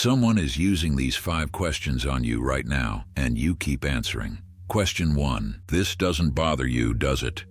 Someone is using these 5 questions on you right now, and you keep answering. Question 1. This doesn't bother you, does it?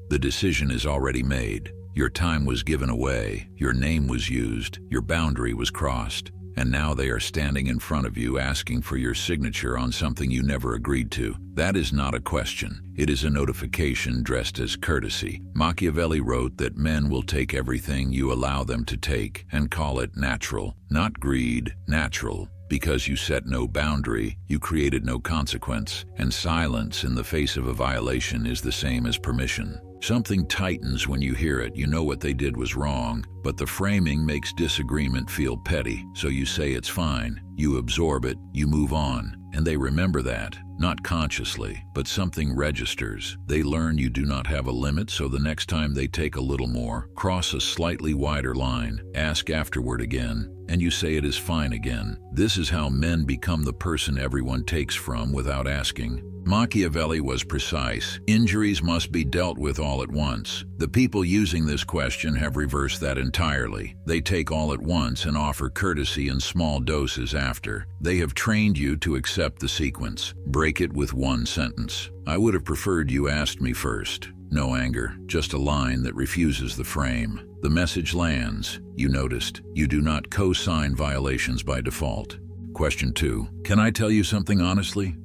The decision is already made. Your time was given away, your name was used, your boundary was crossed, and now they are standing in front of you asking for your signature on something you never agreed to. That is not a question. It is a notification dressed as courtesy. Machiavelli wrote that men will take everything you allow them to take and call it natural. Not greed, natural. Because you set no boundary, you created no consequence, and silence in the face of a violation is the same as permission. Something tightens when you hear it. You know what they did was wrong, but the framing makes disagreement feel petty, so you say it's fine. You absorb it, you move on, and they remember that, not consciously, but something registers. They learn you do not have a limit, so the next time they take a little more, cross a slightly wider line, ask afterward again, and you say it is fine again. This is how men become the person everyone takes from without asking. Machiavelli was precise. Injuries must be dealt with all at once. The people using this question have reversed that entirely. They take all at once and offer courtesy in small doses after. They have trained you to accept the sequence. Break it with one sentence. I would have preferred you asked me first. No anger, just a line that refuses the frame. The message lands. You noticed. You do not co-sign violations by default. Question 2. Can I tell you something honestly?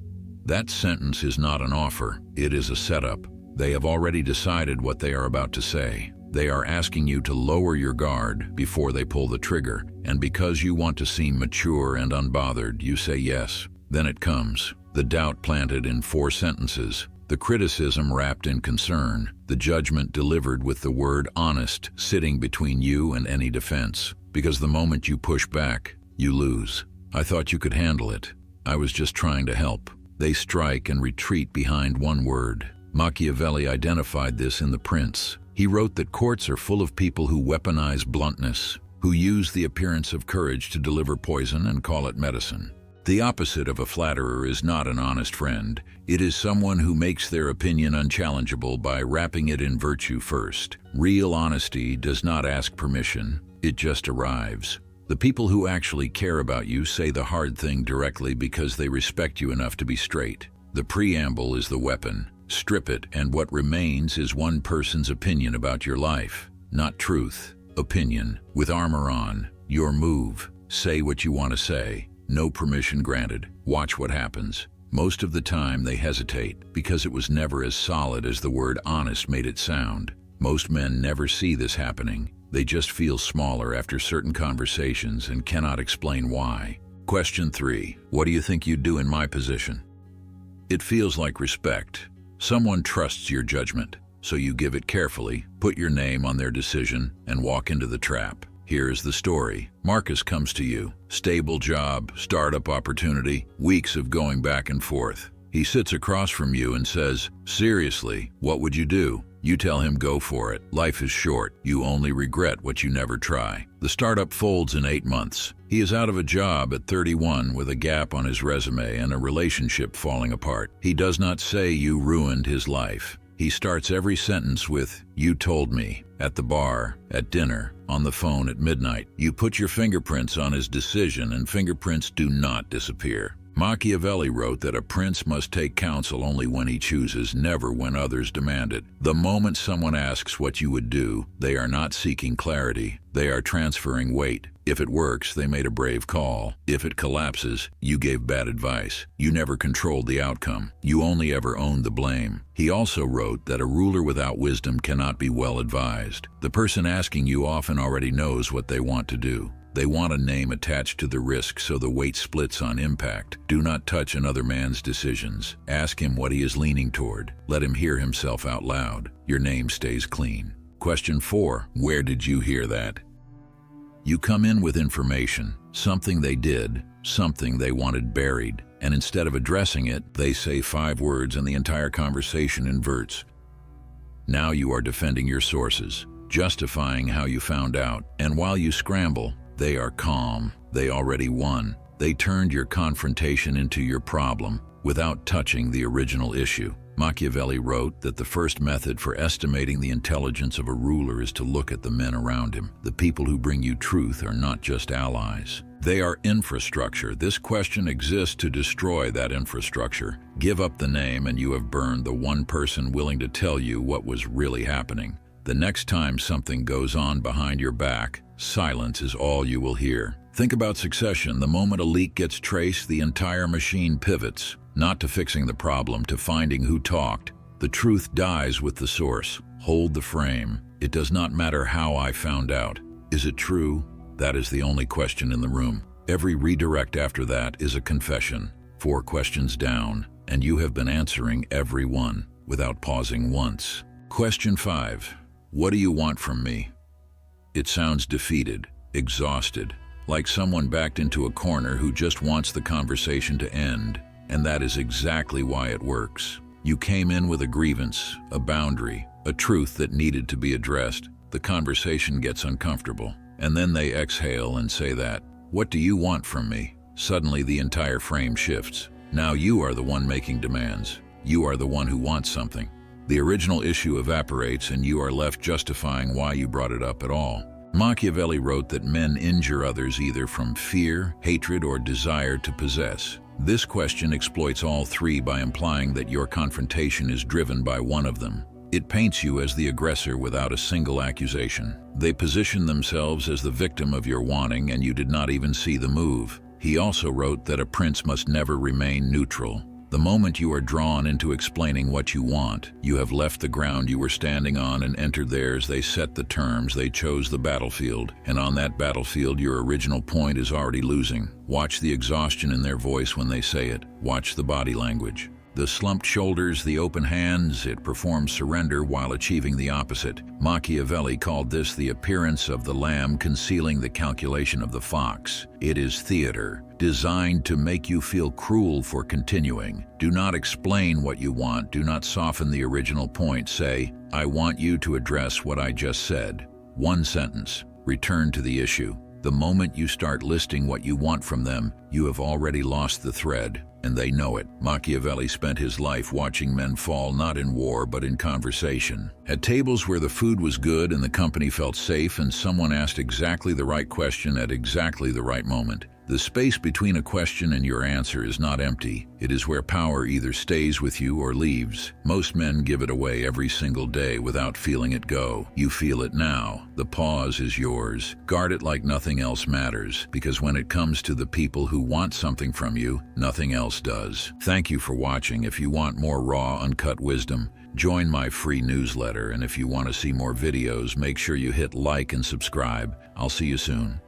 That sentence is not an offer. It is a setup. They have already decided what they are about to say. They are asking you to lower your guard before they pull the trigger, and because you want to seem mature and unbothered, you say yes. Then it comes. The doubt planted in 4 sentences. The criticism wrapped in concern, the judgment delivered with the word honest sitting between you and any defense. Because the moment you push back, you lose. I thought you could handle it. I was just trying to help. They strike and retreat behind one word. Machiavelli identified this in The Prince. He wrote that courts are full of people who weaponize bluntness, who use the appearance of courage to deliver poison and call it medicine. The opposite of a flatterer is not an honest friend. It is someone who makes their opinion unchallengeable by wrapping it in virtue first. Real honesty does not ask permission, it just arrives. The people who actually care about you say the hard thing directly because they respect you enough to be straight. The preamble is the weapon. Strip it, and what remains is one person's opinion about your life. Not truth, opinion. With armor on, your move. Say what you want to say. No permission granted. Watch what happens. Most of the time they hesitate because it was never as solid as the word honest made it sound. Most men never see this happening. They just feel smaller after certain conversations and cannot explain why. Question 3. What do you think you'd do in my position? It feels like respect. Someone trusts your judgment, so you give it carefully, put your name on their decision, and walk into the trap. Here's the story. Marcus comes to you. Stable job, startup opportunity, weeks of going back and forth. He sits across from you and says, "Seriously, what would you do?" You tell him go for it. Life is short. You only regret what you never try. The startup folds in 8 months. He is out of a job at 31 with a gap on his resume and a relationship falling apart. He does not say you ruined his life. He starts every sentence with, "You told me," at the bar, at dinner, on the phone at midnight. You put your fingerprints on his decision, and fingerprints do not disappear. Machiavelli wrote that a prince must take counsel only when he chooses, never when others demand it. The moment someone asks what you would do, they are not seeking clarity. They are transferring weight. If it works, they made a brave call. If it collapses, you gave bad advice. You never controlled the outcome. You only ever owned the blame. He also wrote that a ruler without wisdom cannot be well advised. The person asking you often already knows what they want to do. They want a name attached to the risk so the weight splits on impact. Do not touch another man's decisions. Ask him what he is leaning toward. Let him hear himself out loud. Your name stays clean. Question 4. Where did you hear that? You come in with information, something they did, something they wanted buried, and instead of addressing it, they say 5 words and the entire conversation inverts. Now you are defending your sources, justifying how you found out, and while you scramble, they are calm. They already won. They turned your confrontation into your problem without touching the original issue. Machiavelli wrote that the first method for estimating the intelligence of a ruler is to look at the men around him. The people who bring you truth are not just allies. They are infrastructure. This question exists to destroy that infrastructure. Give up the name and you have burned the one person willing to tell you what was really happening. The next time something goes on behind your back, silence is all you will hear. Think about succession. The moment a leak gets traced, the entire machine pivots, not to fixing the problem, to finding who talked. The truth dies with the source. Hold the frame. It does not matter how I found out. Is it true? That is the only question in the room. Every redirect after that is a confession. 4 questions down, and you have been answering every one without pausing once. Question 5. What do you want from me? It sounds defeated, exhausted, like someone backed into a corner who just wants the conversation to end, and that is exactly why it works. You came in with a grievance, a boundary, a truth that needed to be addressed. The conversation gets uncomfortable. And then they exhale and say that, "What do you want from me?" Suddenly the entire frame shifts. Now you are the one making demands. You are the one who wants something. The original issue evaporates and you are left justifying why you brought it up at all. Machiavelli wrote that men injure others either from fear, hatred, or desire to possess. This question exploits all 3 by implying that your confrontation is driven by one of them. It paints you as the aggressor without a single accusation. They position themselves as the victim of your wanting, and you did not even see the move. He also wrote that a prince must never remain neutral. The moment you are drawn into explaining what you want, you have left the ground you were standing on and entered theirs. They set the terms, they chose the battlefield, and on that battlefield your original point is already losing. Watch the exhaustion in their voice when they say it. Watch the body language. The slumped shoulders, the open hands, it performs surrender while achieving the opposite. Machiavelli called this the appearance of the lamb concealing the calculation of the fox. It is theater, designed to make you feel cruel for continuing. Do not explain what you want. Do not soften the original point. Say, "I want you to address what I just said." One sentence. Return to the issue. The moment you start listing what you want from them, you have already lost the thread, and they know it. Machiavelli spent his life watching men fall not in war but in conversation. At tables where the food was good and the company felt safe and someone asked exactly the right question at exactly the right moment. The space between a question and your answer is not empty. It is where power either stays with you or leaves. Most men give it away every single day without feeling it go. You feel it now. The pause is yours. Guard it like nothing else matters, because when it comes to the people who want something from you, nothing else does. Thank you for watching. If you want more raw, uncut wisdom, join my free newsletter, and if you want to see more videos, make sure you hit like and subscribe. I'll see you soon.